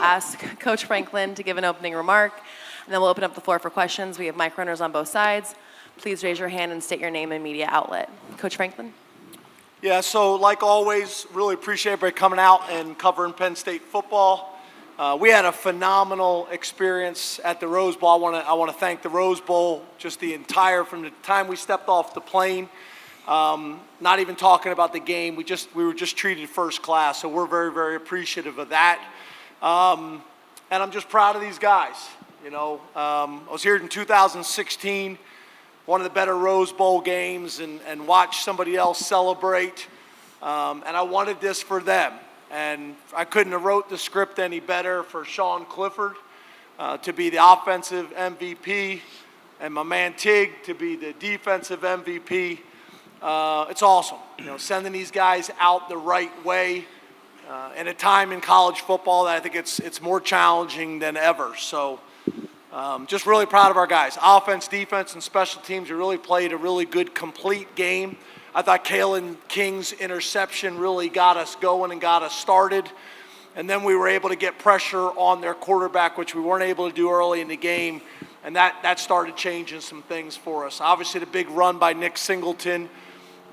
ask Coach Franklin to give an opening remark, and then we'll open up the floor for questions. We have mic runners on both sides. Please raise your hand and state your name and media outlet. Coach Franklin? Yeah, so like always, really appreciate everybody coming out and covering Penn State football. We had a phenomenal experience at the Rose Bowl. I want to thank the Rose Bowl, just the entire, from the time we stepped off the plane, not even talking about the game. We were just treated first class, so we're very, very appreciative of that. And I'm just proud of these guys. You know, I was here in 2016, one of the better Rose Bowl games, and watched somebody else celebrate. And I wanted this for them. And I couldn't have wrote the script any better for Sean Clifford to be the offensive MVP and my man Tig to be the defensive MVP. It's awesome, you know, sending these guys out the right way in a time in college football that I think it's more challenging than ever. So just really proud of our guys. Offense, defense, and special teams. We really played a really good, complete game. I thought Kalen King's interception really got us going and got us started. And then we were able to get pressure on their quarterback, which we weren't able to do early in the game. And that started changing some things for us. Obviously, the big run by Nick Singleton.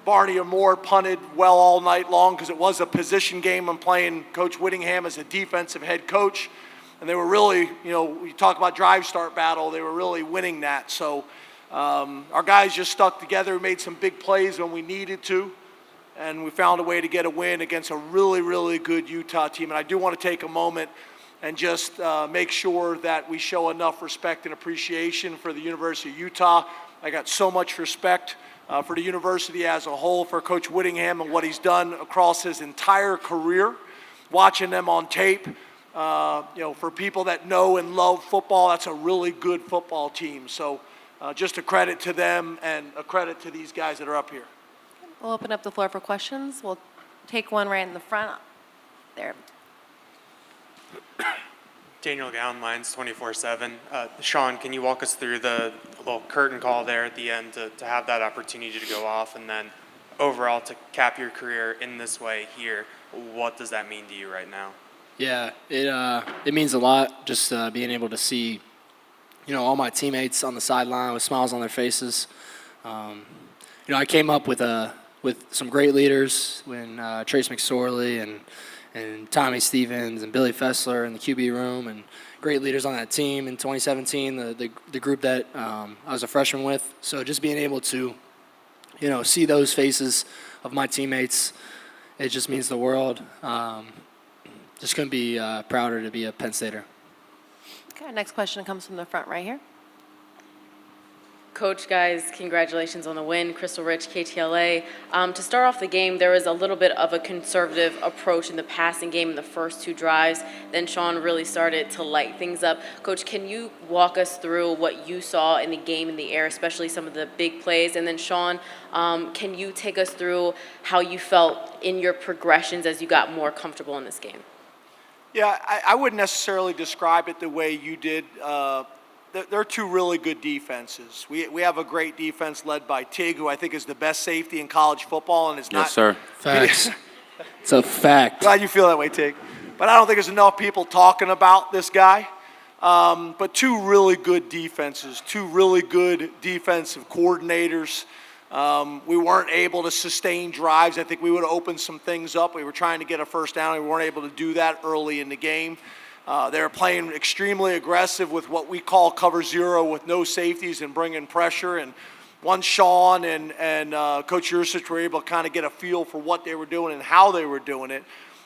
Barney Moore punted well all night long because it was a position game. I'm playing Coach Whittingham as a defensive head coach. And they were really, you know, you talk about drive-start battle, they were really winning that. So our guys just stuck together. We made some big plays when we needed to, and we found a way to get a win against a really, really good Utah team. And I do want to take a moment and just make sure that we show enough respect and appreciation for the University of Utah. I got so much respect for the university as a whole, for Coach Whittingham and what he's done across his entire career, watching them on tape. You know, for people that know and love football, that's a really good football team. So just a credit to them and a credit to these guys that are up here. We'll open up the floor for questions. We'll take one right in the front. There. Daniel Gown, Lions 24/7. Sean, can you walk us through the little curtain call there at the end to have that opportunity to go off, and then overall to cap your career in this way here? What does that mean to you right now? Yeah, it means a lot, just being able to see, you know, all my teammates on the sideline with smiles on their faces. You know, I came up with some great leaders when Trace McSorley and Tommy Stevens and Billy Fessler in the QB room, and great leaders on that team in 2017, the group that I was a freshman with. So just being able to, you know, see those faces of my teammates, it just means the world. Just couldn't be prouder to be a Penn Stater. Okay, our next question comes from the front right here. Coach, guys, congratulations on the win. Crystal Rich, KTLA. To start off the game, there was a little bit of a conservative approach in the passing game in the first two drives. Then Sean really started to light things up. Coach, can you walk us through what you saw in the game in the air, especially some of the big plays? And then Sean, can you take us through how you felt in your progressions as you got more comfortable in this game? Yeah, I wouldn't necessarily describe it the way you did. They're two really good defenses. We have a great defense led by Tig, who I think is the best safety in college football, and it's not. Yes, sir. Facts. It's a fact. Glad you feel that way, Tig. But I don't think there's enough people talking about this guy. But two really good defenses, two really good defensive coordinators. We weren't able to sustain drives. I think we would have opened some things up. We were trying to get a first down, and we weren't able to do that early in the game. They were playing extremely aggressive with what we call cover zero with no safeties and bringing pressure. And once Sean and Coach Yursich were able to kind of get a feel for what they were doing and how they were doing it,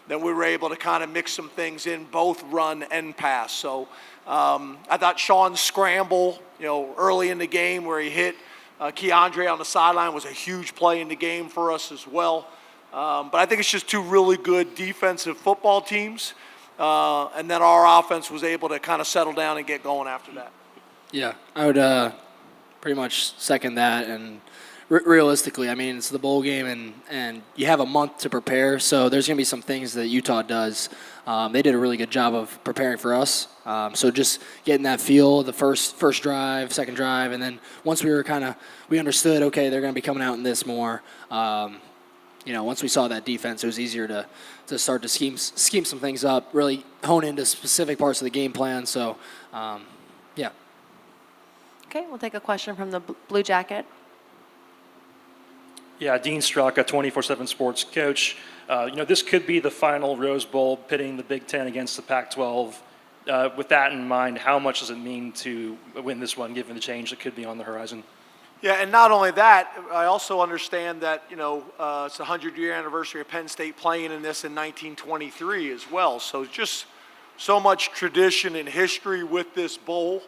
then we were able to kind of mix some things in, both run and pass. So I thought Sean's scramble, you know, early in the game where he hit Keandre on the sideline was a huge play in the game for us as well. But I think it's just two really good defensive football teams. And then our offense was able to kind of settle down and get going after that. Yeah, I would pretty much second that. And realistically, I mean, it's the bowl game, and you have a month to prepare, so there's going to be some things that Utah does. They did a really good job of preparing for us. So just getting that feel, the first drive, second drive, and then once we understood, okay, they're going to be coming out in this more. once we saw that defense, it was easier to start to scheme some things up, really hone into specific parts of the game plan. So, yeah. Okay, we'll take a question from the blue jacket. Yeah, Dean Straka, 24/7 Sports coach. This could be the final Rose Bowl pitting the Big Ten against the Pac-12. With that in mind, how much does it mean to win this one, given the change that could be on the horizon? Yeah, and not only that, I also understand that, it's the 100-year anniversary of Penn State playing in this in 1923 as well. So just so much tradition and history with this bowl.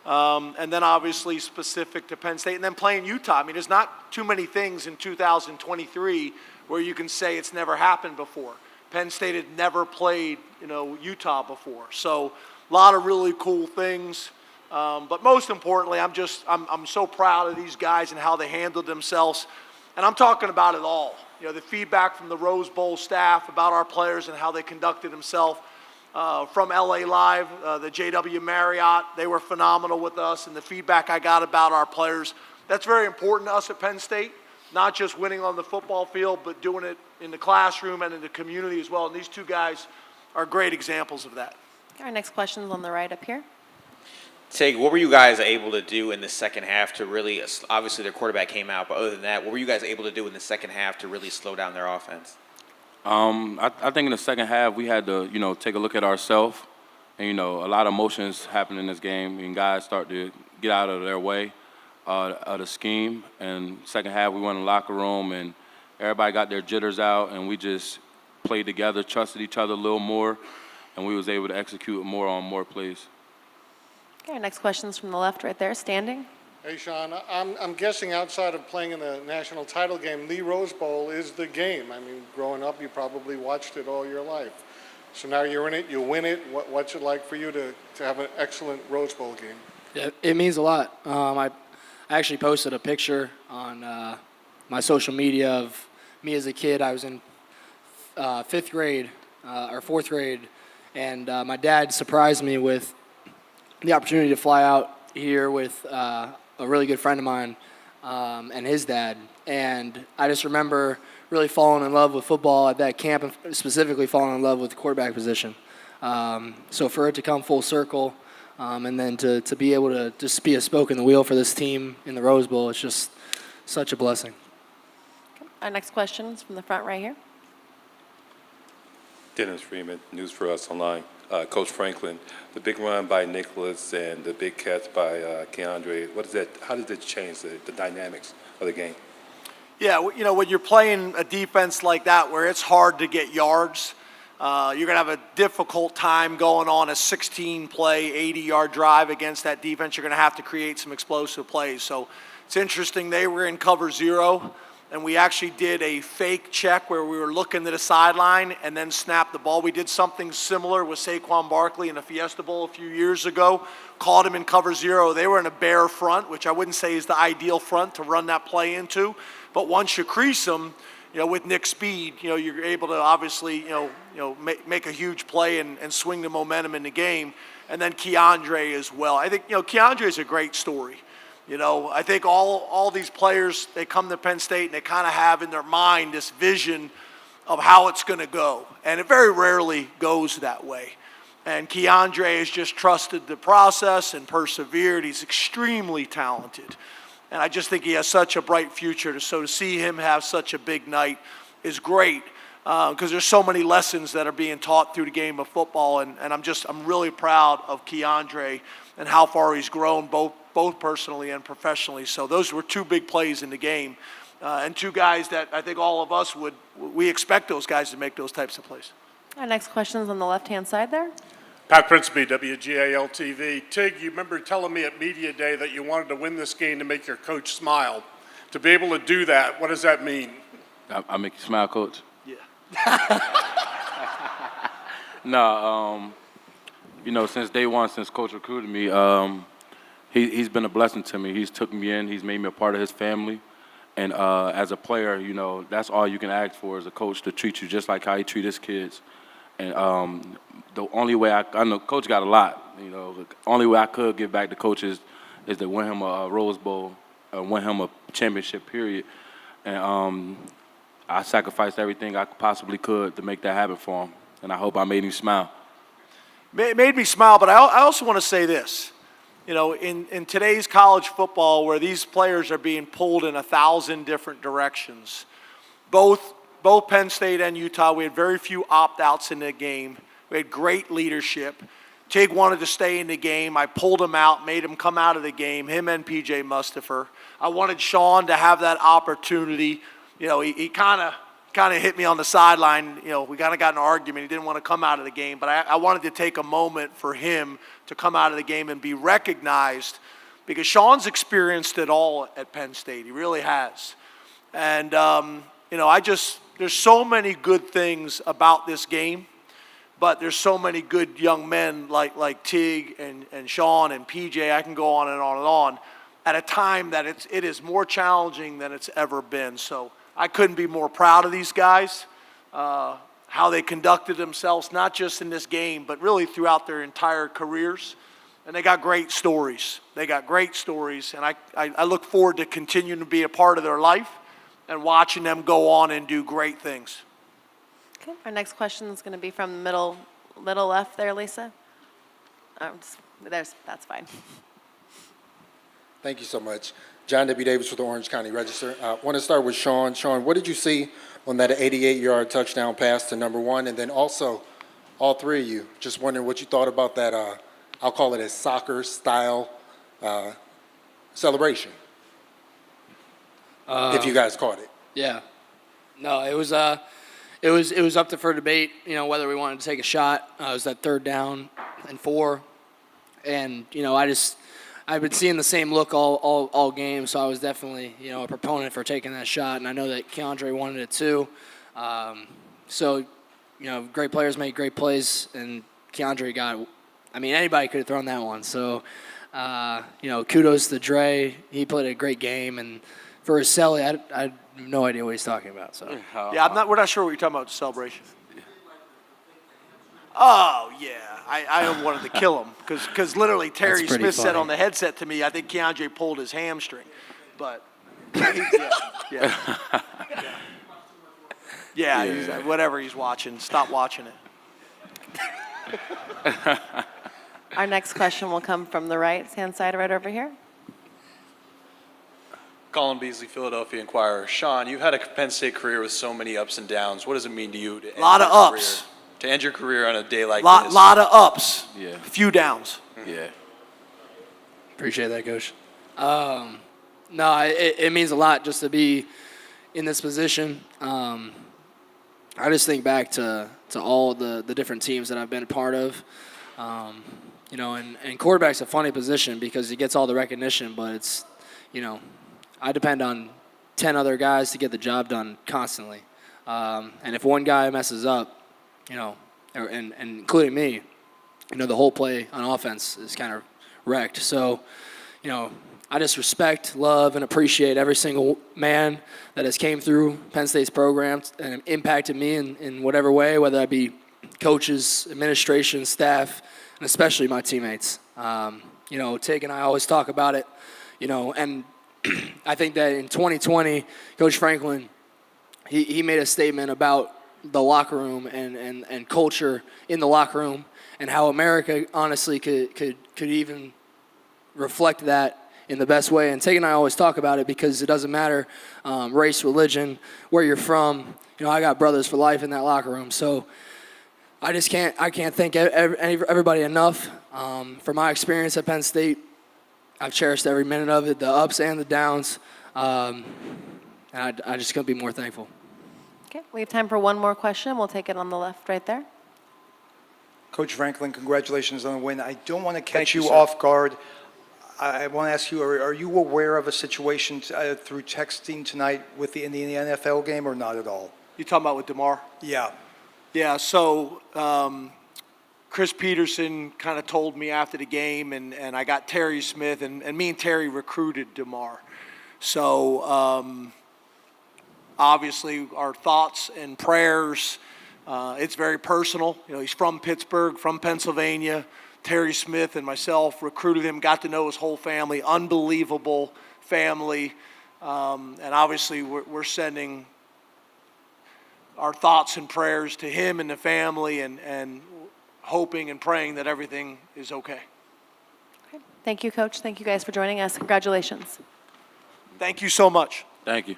And then obviously specific to Penn State. And then playing Utah. I mean, there's not too many things in 2023 where you can say it's never happened before. Penn State had never played, Utah before. So a lot of really cool things. But most importantly, I'm so proud of these guys and how they handled themselves. And I'm talking about it all. The feedback from the Rose Bowl staff about our players and how they conducted themselves. From LA Live, the JW Marriott, they were phenomenal with us. And the feedback I got about our players, that's very important to us at Penn State. Not just winning on the football field, but doing it in the classroom and in the community as well. And these two guys are great examples of that. Our next question is on the right up here. Tig, what were you guys able to do in the second half to really, obviously their quarterback came out, but other than that, what were you guys able to do in the second half to really slow down their offense? I think in the second half we had to, take a look at ourselves. And, a lot of emotions happen in this game, and guys start to get out of their way of the scheme. And second half we went in the locker room, and everybody got their jitters out, and we just played together, trusted each other a little more, and we was able to execute more on more plays. Okay, our next question is from the left right there, standing. Hey, Sean, I'm guessing outside of playing in the national title game, the Rose Bowl is the game. I mean, growing up, you probably watched it all your life. So now you're in it, you win it. What's it like for you to have an excellent Rose Bowl game? Yeah, it means a lot. I actually posted a picture on my social media of me as a kid. I was in fifth grade or fourth grade, and my dad surprised me with the opportunity to fly out here with a really good friend of mine and his dad. And I just remember really falling in love with football at that camp, and specifically falling in love with the quarterback position. So for it to come full circle, and then to be able to just be a spoke in the wheel for this team in the Rose Bowl, it's just such a blessing. Okay. Our next question is from the front right here. Dennis Freeman, News for Us Online. Coach Franklin, the big run by Nicholas and the big catch by Keandre, how does that change the dynamics of the game? Yeah, when you're playing a defense like that where it's hard to get yards, you're going to have a difficult time going on a 16-play, 80-yard drive against that defense. You're going to have to create some explosive plays. So it's interesting. They were in cover zero, and we actually did a fake check where we were looking to the sideline and then snapped the ball. We did something similar with Saquon Barkley in the Fiesta Bowl a few years ago, caught him in cover zero. They were in a bare front, which I wouldn't say is the ideal front to run that play into. But once you crease them, with Nick's speed, you're able to obviously, make a huge play and swing the momentum in the game. And then Keandre as well. I think, Keandre is a great story. I think all these players, they come to Penn State and they kind of have in their mind this vision of how it's going to go. And it very rarely goes that way. And Keandre has just trusted the process and persevered. He's extremely talented. And I just think he has such a bright future. So to see him have such a big night is great because there's so many lessons that are being taught through the game of football. And I'm really proud of Keandre and how far he's grown both personally and professionally. So those were two big plays in the game and two guys that I think all of us we expect those guys to make those types of plays. Our next question is on the left-hand side there. Pat Principe, WGAL-TV. Tig, you remember telling me at Media Day that you wanted to win this game to make your coach smile. To be able to do that, what does that mean? I make you smile, Coach? Yeah. No, since day one, since Coach recruited me, he's been a blessing to me. He's took me in. He's made me a part of his family. And as a player, that's all you can ask for as a coach, to treat you just like how he treats his kids. And the only way I know Coach got a lot. The only way I could give back to Coach is to win him a Rose Bowl, win him a championship, period. And I sacrificed everything I possibly could to make that happen for him, and I hope I made him smile. It made me smile, but I also want to say this. You know, in today's college football, where these players are being pulled in 1,000 different directions, both Penn State and Utah, we had very few opt-outs in the game. We had great leadership. Tig wanted to stay in the game. I pulled him out, made him come out of the game, him and P.J. Mustafer. I wanted Sean to have that opportunity. You know, he kind of hit me on the sideline. You know, we kind of got in an argument. He didn't want to come out of the game, but I wanted to take a moment for him to come out of the game and be recognized, because Sean's experienced it all at Penn State. He really has. And, you know, there's so many good things about this game, but there's so many good young men like Tig and Sean and PJ. I can go on and on and on at a time that it is more challenging than it's ever been. So I couldn't be more proud of these guys, how they conducted themselves, not just in this game, but really throughout their entire careers. And they got great stories. They got great stories, and I look forward to continuing to be a part of their life and watching them go on and do great things. Okay, our next question is going to be from the middle left there, Lisa. That's fine. Thank you so much. John W. Davis with the Orange County Register. I want to start with Sean. Sean, what did you see on that 88-yard touchdown pass to number one? And then also, all three of you, just wondering what you thought about that, I'll call it a soccer-style celebration, if you guys caught it. Yeah. No, it was up for debate, you know, whether we wanted to take a shot. It was that 3rd down and 4. And, you know, I've been seeing the same look all game, so I was definitely, you know, a proponent for taking that shot, and I know that Keandre wanted it too. So, you know, great players make great plays, and Keandre anybody could have thrown that one. So, you know, kudos to Dre. He played a great game, and for Selly, I have no idea what he's talking about. So, Yeah, we're not sure what you're talking about, celebration. Oh, yeah. I wanted to kill him because literally Terry Smith said on the headset to me, I think Keandre pulled his hamstring. But, yeah. Whatever he's watching, stop watching it. Our next question will come from the right-hand side right over here. Colin Beasley, Philadelphia Inquirer. Sean, you've had a Penn State career with so many ups and downs. What does it mean to you to end lot of your ups. career, to end your career on a day like this? Lot of ups. Yeah. Few downs. Yeah. appreciate that, Coach. No, it means a lot just to be in this position. I just think back to all the different teams that I've been a part of. You know, and quarterback's a funny position because he gets all the recognition, but it's, you know, I depend on 10 other guys to get the job done constantly. And if one guy messes up, you know, and including me, you know, the whole play on offense is kind of wrecked. So, you know, I just respect, love, and appreciate every single man that has came through Penn State's program and impacted me in whatever way, whether that be coaches, administration, staff, and especially my teammates. You know, Tig and I always talk about it, you know, and I think that in 2020, Coach Franklin, he made a statement about the locker room and culture in the locker room and how America honestly could even reflect that in the best way. And Tig and I always talk about it because it doesn't matter race, religion, where you're from. You know, I got brothers for life in that locker room. So I can't thank everybody enough for my experience at Penn State. I've cherished every minute of it, the ups and the downs. And I just couldn't be more thankful. Okay, we have time for one more question. We'll take it on the left right there. Coach Franklin, congratulations on the win. I don't want to catch you, you sir. off guard. I want to ask you, are you aware of a situation through texting tonight in the NFL game or not at all? You talking about with DeMar? Yeah. Yeah, so Chris Peterson kind of told me after the game, and I got Terry Smith, and me and Terry recruited DeMar. So obviously our thoughts and prayers, it's very personal. You know, he's from Pittsburgh, from Pennsylvania. Terry Smith and myself recruited him, got to know his whole family, unbelievable family. And obviously we're sending our thoughts and prayers to him and the family, and hoping and praying that everything is okay. Thank you, Coach. Thank you guys for joining us. Congratulations. Thank you so much. Thank you.